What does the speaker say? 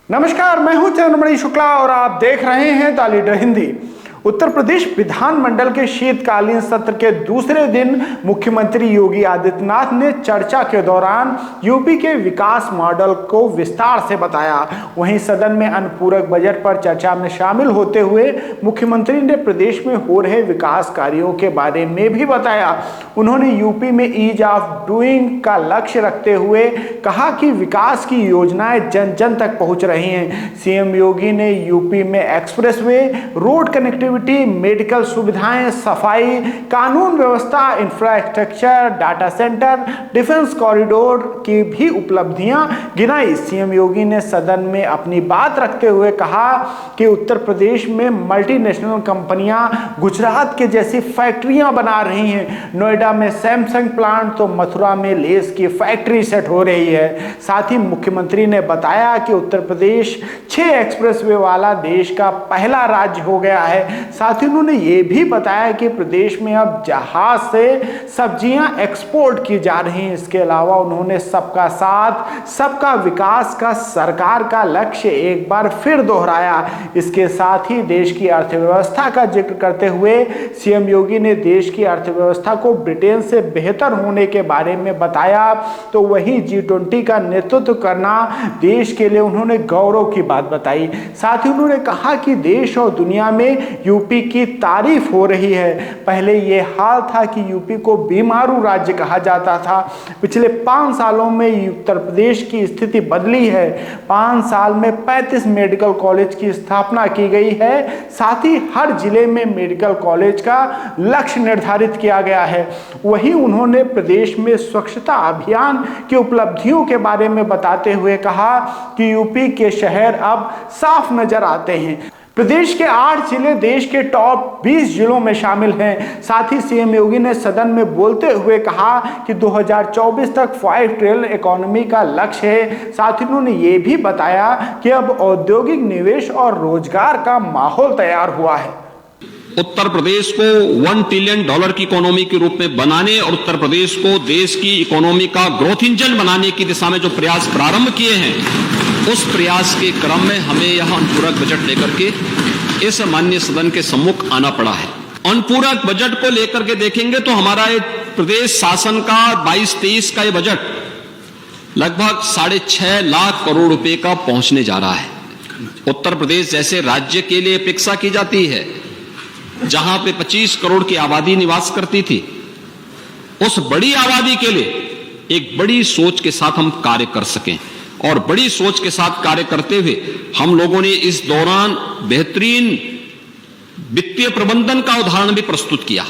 नमस्कार, मैं हूं चंद्रमणि शुक्ला और आप देख रहे हैं द लीडर हिंदी। उत्तर प्रदेश विधानमंडल के शीतकालीन सत्र के दूसरे दिन मुख्यमंत्री योगी आदित्यनाथ ने चर्चा के दौरान यूपी के विकास मॉडल को विस्तार से बताया। वहीं सदन में अनुपूरक बजट पर चर्चा में शामिल होते हुए मुख्यमंत्री ने प्रदेश में हो रहे विकास कार्यों के बारे में भी बताया। उन्होंने यूपी में ईज ऑफ डूइंग का लक्ष्य रखते हुए कहा कि विकास की योजनाएं जन जन तक पहुंच रही हैं। सीएम योगी ने यूपी में एक्सप्रेसवे, रोड कनेक्टिविटी, मेडिकल सुविधाएं, सफाई, कानून व्यवस्था, infrastructure, data centre, defence corridor की भी उपलब्धियां गिनाई। सीएम योगी ने सदन में अपनी बात रखते हुए कहा कि उत्तर प्रदेश में मल्टीनेशनल कंपनियां गुजरात के जैसी फैक्ट्रियां बना रही हैं। नोएडा में सैमसंग प्लांट तो मथुरा में लेस की फैक्ट्री सेट हो रही है। साथ ही मुख्यमंत्री ने बताया कि उत्तर प्रदेश 6 एक्सप्रेसवे वाला देश का पहला राज्य हो गया है। साथ ही उन्होंने ये भी बताया कि प्रदेश में अब जहाज से सब्जियां एक्सपोर्ट की जा रही हैं। इसके अलावा उन्होंने सबका साथ सबका विकास का सरकार का लक्ष्य एक बार फिर दोहराया। इसके साथ ही देश की अर्थव्यवस्था का जिक्र करते हुए सीएम योगी ने देश की अर्थव्यवस्था को ब्रिटेन से बेहतर होने के बारे में बताया। तो वहीं G20 का नेतृत्व करना देश के लिए उन्होंने गौरव की बात बताई। साथ ही उन्होंने कहा कि देश और दुनिया में यूपी की तारीफ हो रही है। पहले यह हाल था कि यूपी को बीमारू राज्य कहा जाता था। पिछले 5 सालों में उत्तर प्रदेश की स्थिति बदली है। 5 साल में 35 मेडिकल कॉलेज की स्थापना की गई है। साथ ही हर जिले में मेडिकल कॉलेज का लक्ष्य निर्धारित किया गया है। वहीं उन्होंने प्रदेश में स्वच्छता अभियान की उपलब्धियों के बारे में बताते हुए कहा कि यूपी के शहर अब साफ नजर आते हैं। प्रदेश के 8 जिले देश के टॉप 20 जिलों में शामिल हैं। साथ ही सीएम योगी ने सदन में बोलते हुए कहा कि 2024 तक 5 ट्रिलियन इकोनॉमी का लक्ष्य है। साथ ही उन्होंने ये भी बताया कि अब औद्योगिक निवेश और रोजगार का माहौल तैयार हुआ है। उत्तर प्रदेश को $1 ट्रिलियन की इकोनॉमी के रूप में बनाने और उत्तर प्रदेश को देश की इकोनॉमी का ग्रोथ इंजन बनाने की दिशा में जो प्रयास प्रारंभ किए हैं, उस प्रयास के क्रम में हमें यह अनुपूरक बजट लेकर के इस माननीय सदन के सम्मुख आना पड़ा है। अनुपूरक बजट को लेकर के देखेंगे तो हमारा प्रदेश शासन का 22-23 का ये बजट लगभग 6.5 लाख करोड़ रुपए का पहुंचने जा रहा है। उत्तर प्रदेश जैसे राज्य के लिए अपेक्षा की जाती है जहां पे 25 करोड़ की आबादी निवास करती थी, उस बड़ी आबादी के लिए एक बड़ी सोच के साथ हम कार्य कर सकें और बड़ी सोच के साथ कार्य करते हुए हम लोगों ने इस दौरान बेहतरीन वित्तीय प्रबंधन का उदाहरण भी प्रस्तुत किया।